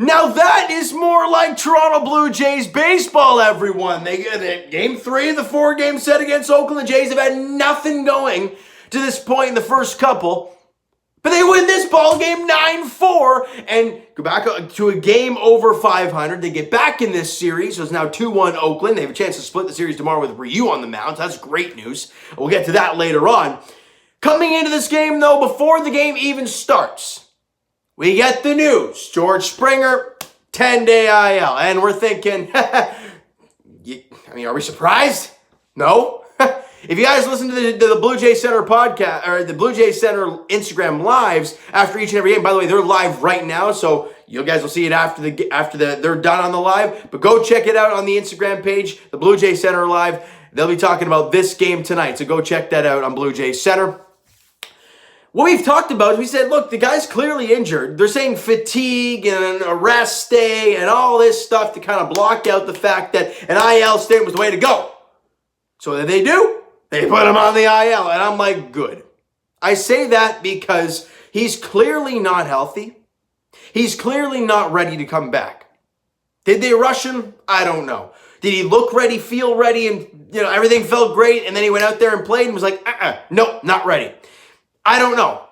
Now that is more like Toronto Blue Jays baseball, everyone. Game 3 of the 4-game set against Oakland Jays have had nothing going to this point in the first couple. But they win this ball game 9-4 and go back to a game over 500. They get back in this series, so it's now 2-1 Oakland. They have a chance to split the series tomorrow with Ryu on the mound. So that's great news. We'll get to that later on. Coming into this game, though, before the game even starts, we get the news. George Springer, 10-day IL. And we're thinking, are we surprised? No. If you guys listen to the Blue Jay Center podcast, or the Blue Jay Center Instagram lives after each and every game, by the way, they're live right now, so you guys will see it after they're done on the live. But go check it out on the Instagram page, the Blue Jay Center live. They'll be talking about this game tonight, so go check that out on Blue Jay Center. What we've talked about is we said, look, the guy's clearly injured. They're saying fatigue and a rest stay and all this stuff to kind of block out the fact that an IL stay was the way to go. So what did they do? They put him on the IL, and I'm like, good. I say that because he's clearly not healthy. He's clearly not ready to come back. Did they rush him? I don't know. Did he look ready, feel ready, and everything felt great, and then he went out there and played and was like, no, not ready. I don't know.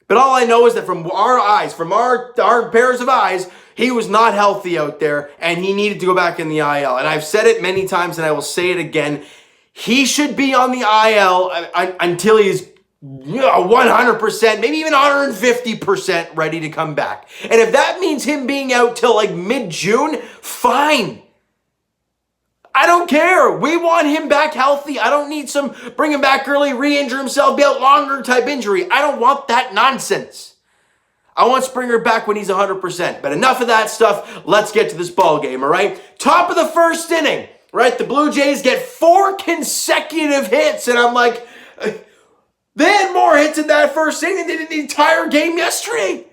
But all I know is that from our eyes, from our pairs of eyes, he was not healthy out there, and he needed to go back in the IL. And I've said it many times, and I will say it again. He should be on the IL until he's 100%, maybe even 150% ready to come back. And if that means him being out till like mid-June, fine. I don't care. We want him back healthy. I don't need some bring him back early, re-injure himself, be out longer type injury. I don't want that nonsense. I want Springer back when he's 100%. But enough of that stuff. Let's get to this ball game, all right? Top of the first inning. Right, the Blue Jays get 4 consecutive hits, and I'm like, they had more hits in that first inning than they did the entire game yesterday.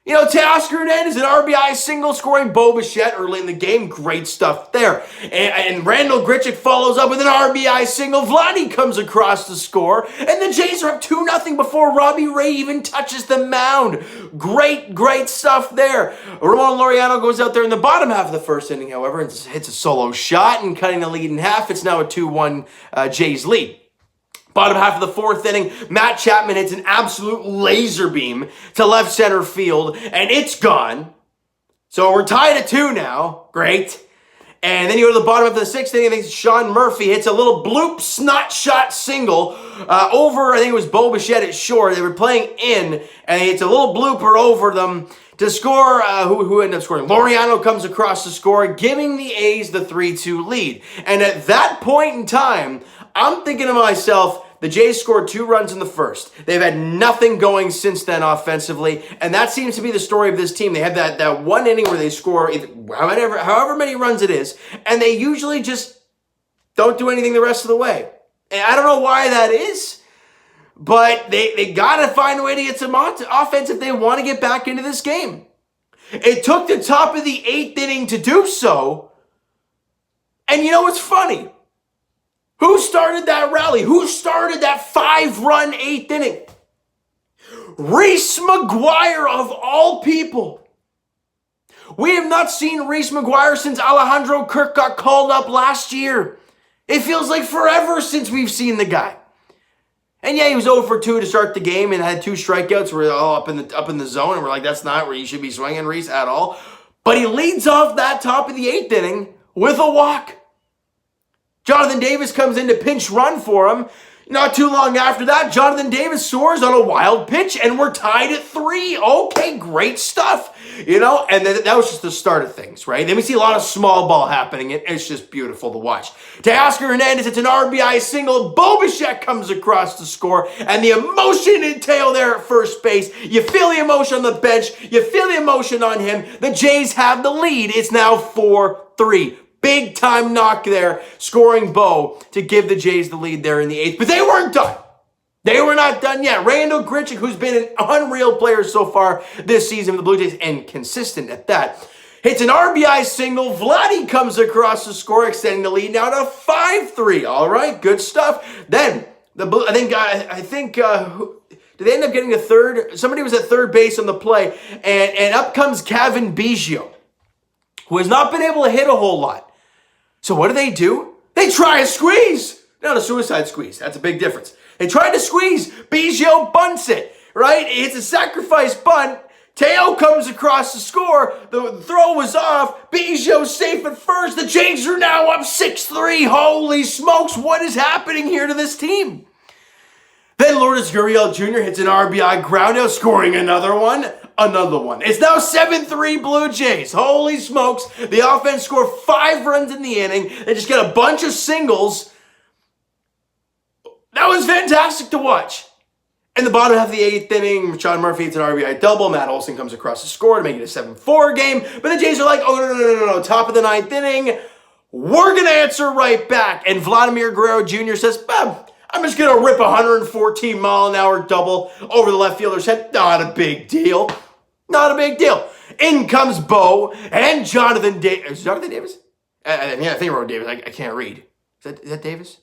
Teoscar Hernandez, an RBI single scoring Bo Bichette early in the game. Great stuff there. And Randall Grichuk follows up with an RBI single. Vladdy comes across to score. And the Jays are up 2-0 before Robbie Ray even touches the mound. Great stuff there. Ramon Laureano goes out there in the bottom half of the first inning, however, and hits a solo shot and cutting the lead in half. It's now a 2-1 Jays lead. Bottom half of the fourth inning, Matt Chapman hits an absolute laser beam to left center field, and it's gone. So we're tied at 2 now. Great. And then you go to the bottom of the sixth inning, I think Sean Murphy hits a little bloop snot shot single over, I think it was Bo Bichette at short. They were playing in, and it's a little blooper over them to score. Who ended up scoring? Laureano comes across to score, giving the A's the 3-2 lead. And at that point in time, I'm thinking to myself, the Jays scored 2 runs in the first. They've had nothing going since then offensively, and that seems to be the story of this team. They have that one inning where they score however many runs it is, and they usually just don't do anything the rest of the way. And I don't know why that is, but they got to find a way to get some offense if they want to get back into this game. It took the top of the 8th inning to do so, and you know what's funny? Who started that rally? Who started that 5-run 8th inning? Reese McGuire, of all people. We have not seen Reese McGuire since Alejandro Kirk got called up last year. It feels like forever since we've seen the guy. And yeah, he was 0 for 2 to start the game and had 2 strikeouts. We're all up in the zone, and we're like, that's not where you should be swinging, Reese, at all. But he leads off that top of the 8th inning with a walk. Jonathan Davis comes in to pinch run for him. Not too long after that, Jonathan Davis soars on a wild pitch, and we're tied at 3. Okay, great stuff. And then that was just the start of things, right? Then we see a lot of small ball happening, and it's just beautiful to watch. Teoscar Hernandez, it's an RBI single. Bo Bichette comes across to score, and the emotion entail there at first base. You feel the emotion on the bench. You feel the emotion on him. The Jays have the lead. It's now 4-3. Big time knock there, scoring Bo to give the Jays the lead there in the 8th. But they weren't done. They were not done yet. Randall Grichuk, who's been an unreal player so far this season with the Blue Jays, and consistent at that, hits an RBI single. Vladdy comes across to score, extending the lead now to 5-3. All right, good stuff. Then I think Do they end up getting a third? Somebody was at third base on the play, and up comes Kevin Biggio, who has not been able to hit a whole lot. So what do? They try a squeeze. Not a suicide squeeze. That's a big difference. They tried to squeeze. Biggio bunts it, right? It's a sacrifice bunt. Teo comes across the score. The throw was off. Biggio's safe at first. The Jays are now up 6-3. Holy smokes, what is happening here to this team? Then Lourdes Gurriel Jr. hits an RBI ground out, scoring another one. It's now 7-3 Blue Jays. Holy smokes. The offense scored 5 runs in the inning. They just get a bunch of singles. That was fantastic to watch. In the bottom half of the 8th inning, Sean Murphy hits an RBI double. Matt Olson comes across the score to make it a 7-4 game. But the Jays are like, oh, no. Top of the 9th inning, we're going to answer right back. And Vladimir Guerrero Jr. says, I'm just going to rip a 114-mile-an-hour double over the left fielder's head. Not a big deal. Not a big deal. In comes Bo and Jonathan Davis. Is Jonathan Davis? I think I wrote Davis. I can't read. Is that Davis?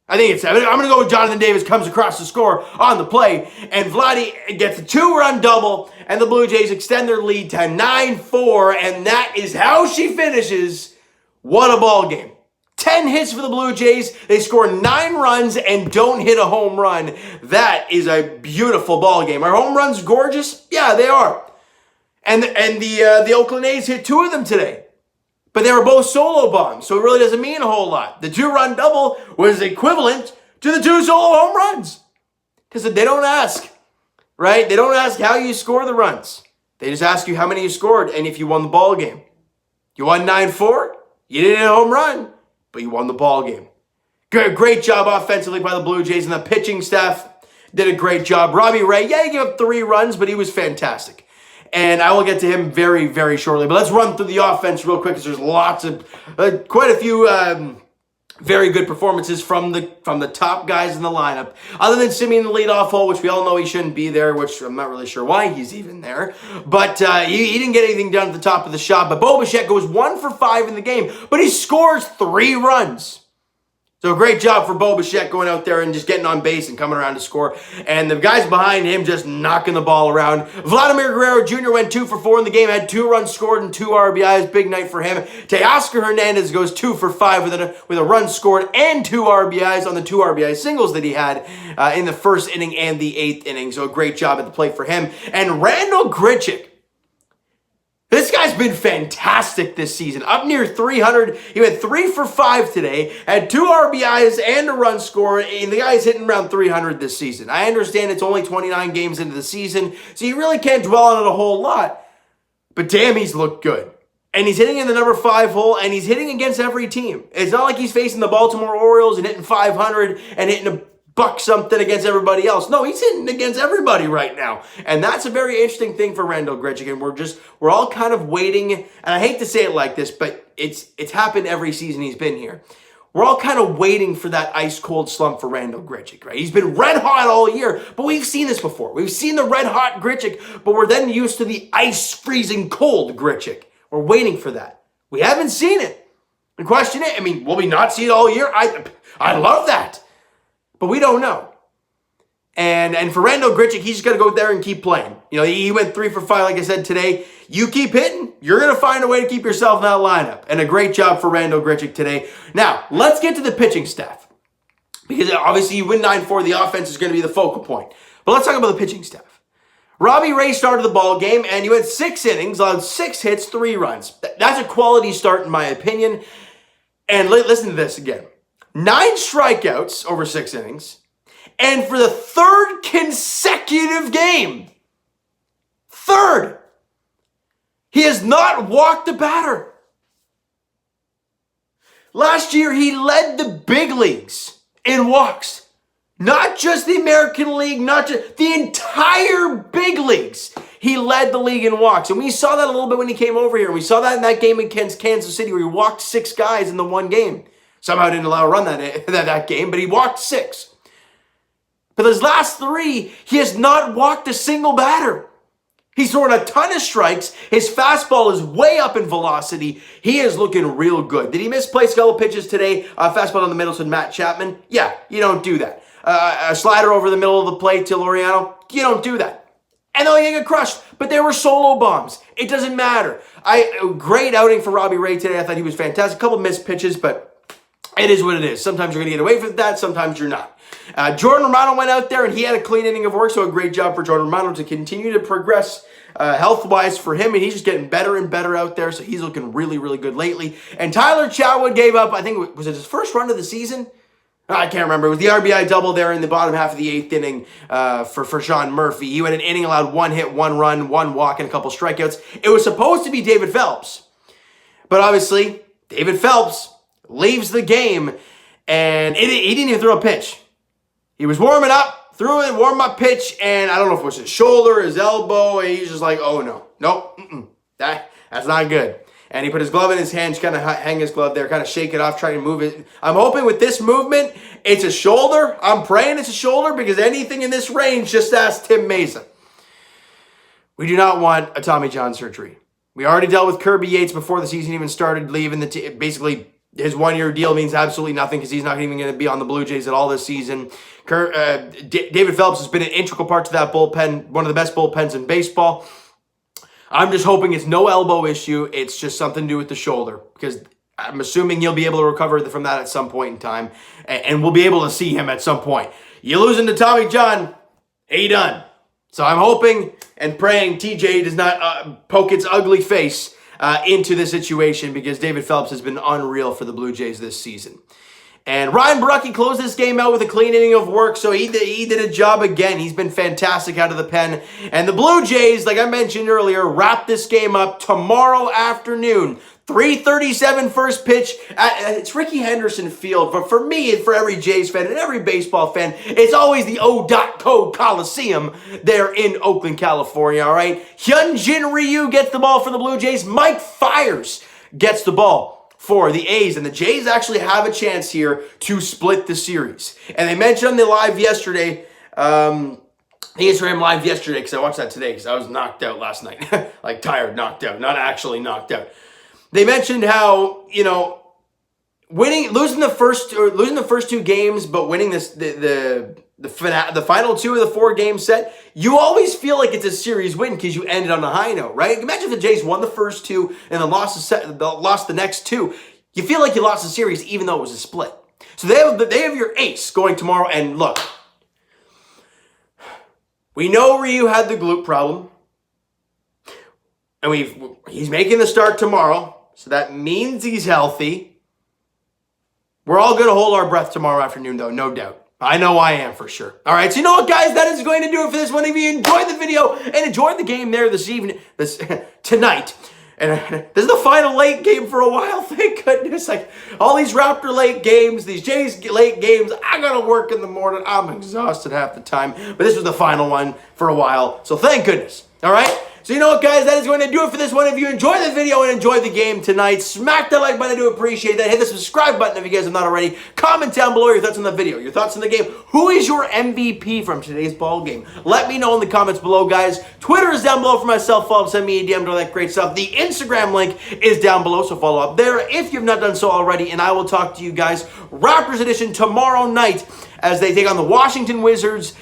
I think it's, I'm going to go with Jonathan Davis, comes across the score on the play, and Vladdy gets a 2-run double, and the Blue Jays extend their lead to 9-4, and that is how she finishes. What a ball game. 10 hits for the Blue Jays. They score 9 runs and don't hit a home run. That is a beautiful ball game. Are home runs gorgeous? Yeah, they are. And the Oakland A's hit 2 of them today. But they were both solo bombs, so it really doesn't mean a whole lot. The 2-run double was equivalent to the 2 solo home runs. Because they don't ask, right? They don't ask how you score the runs. They just ask you how many you scored and if you won the ball game. You won 9-4. You didn't hit a home run, but you won the ball game. Great job offensively by the Blue Jays, and the pitching staff did a great job. Robbie Ray, he gave up 3 runs, but he was fantastic. And I will get to him very, very shortly. But let's run through the offense real quick because there's lots of, quite a few very good performances from the top guys in the lineup. Other than Simeon in the leadoff hole, which we all know he shouldn't be there, which I'm not really sure why he's even there. But he didn't get anything done at the top of the shot. But Bo Bichette goes 1 for 5 in the game, but he scores 3 runs. So great job for Bo Bichette going out there and just getting on base and coming around to score. And the guys behind him just knocking the ball around. Vladimir Guerrero Jr. went 2 for 4 in the game, had 2 runs scored and 2 RBIs. Big night for him. Teoscar Hernandez goes 2 for 5 with a run scored and 2 RBIs on the 2 RBI singles that he had in the first inning and the 8th inning. So a great job at the plate for him. And Randal Grichuk. This guy's been fantastic this season. Up near 300. He went 3 for 5 today. Had 2 RBIs and a run score. And the guy's hitting around 300 this season. I understand it's only 29 games into the season, so you really can't dwell on it a whole lot. But damn, he's looked good. And he's hitting in the number 5 hole, and he's hitting against every team. It's not like he's facing the Baltimore Orioles and hitting 500 and hitting a buck something against everybody else. No, he's hitting against everybody right now. And that's a very interesting thing for Randal Grichuk. And we're all kind of waiting, and I hate to say it like this, but it's happened every season he's been here. We're all kind of waiting for that ice cold slump for Randal Grichuk, right? He's been red hot all year, but we've seen this before. We've seen the red hot Grichuk, but we're then used to the ice freezing cold Grichuk. We're waiting for that. We haven't seen it. The question is, will we not see it all year? I love that. But we don't know. And for Randal Grichuk, he's just got to go there and keep playing. He went 3 for 5, like I said today. You keep hitting, you're going to find a way to keep yourself in that lineup. And a great job for Randal Grichuk today. Now, let's get to the pitching staff. Because obviously you win 9-4, the offense is going to be the focal point. But let's talk about the pitching staff. Robbie Ray started the ball game, and he went 6 innings, allowed 6 hits, 3 runs. That's a quality start in my opinion. And listen to this again. 9 strikeouts over 6 innings. And for the 3rd consecutive game, 3rd, he has not walked a batter. Last year, he led the big leagues in walks. Not just the American League, not just the entire big leagues. He led the league in walks. And we saw that a little bit when he came over here. We saw that in that game against Kansas City where he walked 6 guys in the one game. Somehow didn't allow a run that game, but he walked 6. But his last 3, he has not walked a single batter. He's throwing a ton of strikes. His fastball is way up in velocity. He is looking real good. Did he misplay a couple pitches today? Fastball in the middle to Matt Chapman? Yeah, you don't do that. a slider over the middle of the plate to Laureano. You don't do that. And they get crushed, but they were solo bombs. It doesn't matter. Great outing for Robbie Ray today. I thought he was fantastic. A couple missed pitches, but it is what it is. Sometimes you're going to get away with that. Sometimes you're not. Jordan Romano went out there, and he had a clean inning of work, so a great job for Jordan Romano to continue to progress health-wise for him, and he's just getting better and better out there, so he's looking really, really good lately. And Tyler Chatwood gave up, I think, was it his first run of the season? I can't remember. It was the RBI double there in the bottom half of the 8th inning for Sean Murphy. He went an inning, allowed 1 hit, 1 run, 1 walk, and a couple strikeouts. It was supposed to be David Phelps, but obviously, David Phelps leaves the game, and he didn't even throw a pitch. He was warming up, threw it, warm-up pitch, and I don't know if it was his shoulder, his elbow, and he's just like, oh, no. Nope, that's not good. And he put his glove in his hand, kind of hang his glove there, kind of shake it off, try to move it. I'm hoping with this movement, it's a shoulder. I'm praying it's a shoulder because anything in this range, just ask Tim Mesa. We do not want a Tommy John surgery. We already dealt with Kirby Yates before the season even started, leaving the team. Basically, his 1-year deal means absolutely nothing because he's not even going to be on the Blue Jays at all this season. David Phelps has been an integral part to that bullpen, one of the best bullpens in baseball. I'm just hoping it's no elbow issue. It's just something to do with the shoulder because I'm assuming you'll be able to recover from that at some point in time, and we'll be able to see him at some point. You losing to Tommy John, he done. So I'm hoping and praying TJ does not poke its ugly face into this situation because David Phelps has been unreal for the Blue Jays this season. And Ryan Barucki closed this game out with a clean inning of work, so he did a job again. He's been fantastic out of the pen. And the Blue Jays, like I mentioned earlier, wrap this game up tomorrow afternoon. 3:37 first pitch. It's Ricky Henderson Field. But for me and for every Jays fan and every baseball fan, it's always the O.Co Coliseum there in Oakland, California, all right? Hyunjin Ryu gets the ball for the Blue Jays. Mike Fiers gets the ball for the A's, and the Jays actually have a chance here to split the series. And they mentioned on the live yesterday, the Instagram live yesterday, because I watched that today because I was knocked out last night. Like tired, knocked out, not actually knocked out. They mentioned how, losing the first 2 games, but winning the final 2 of the 4-game set, you always feel like it's a series win because you ended on a high note, right? Imagine if the Jays won the first 2 and then lost the next 2. You feel like you lost the series even though it was a split. So they have your ace going tomorrow, and look, we know Ryu had the glute problem, and he's making the start tomorrow, so that means he's healthy. We're all going to hold our breath tomorrow afternoon, though, no doubt. I know I am for sure. All right, so you know what, guys? That is going to do it for this one. If you enjoyed the video and enjoyed the game there tonight, and this is the final late game for a while, thank goodness. Like, all these Raptor late games, these Jays late games, I got to work in the morning. I'm exhausted half the time, but this was the final one for a while, so thank goodness. All right? So you know what, guys? That is going to do it for this one. If you enjoyed the video and enjoyed the game tonight, smack that like button. I do appreciate that. Hit the subscribe button if you guys have not already. Comment down below your thoughts on the video, your thoughts on the game. Who is your MVP from today's ball game? Let me know in the comments below, guys. Twitter is down below for myself. Follow, send me a DM to all that great stuff. The Instagram link is down below, so follow up there if you've not done so already. And I will talk to you guys Raptors edition tomorrow night as they take on the Washington Wizards.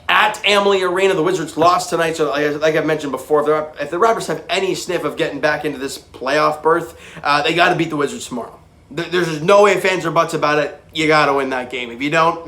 At Amalie Arena. The Wizards lost tonight, so like I've mentioned before, if the Raptors have any sniff of getting back into this playoff berth, they got to beat the Wizards tomorrow. There's just no way, fans or buts about it. You got to win that game. If you don't,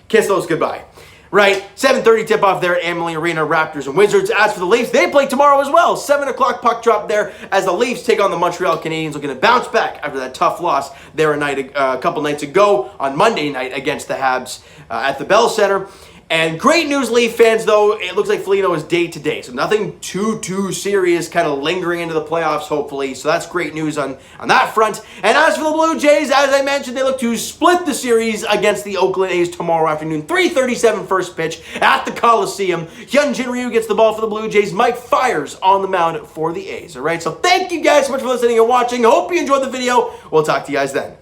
kiss those goodbye. Right, 7:30 tip-off there at Amalie Arena, Raptors and Wizards. As for the Leafs, they play tomorrow as well. 7 o'clock puck drop there as the Leafs take on the Montreal Canadiens, looking to bounce back after that tough loss there a couple nights ago on Monday night against the Habs at the Bell Center. And great news, Leaf fans, though. It looks like Foligno is day-to-day, so nothing too serious, kind of lingering into the playoffs, hopefully. So that's great news on that front. And as for the Blue Jays, as I mentioned, they look to split the series against the Oakland A's tomorrow afternoon. 3:37 first pitch at the Coliseum. Hyunjin Ryu gets the ball for the Blue Jays. Mike Fiers on the mound for the A's. All right, so thank you guys so much for listening and watching. Hope you enjoyed the video. We'll talk to you guys then.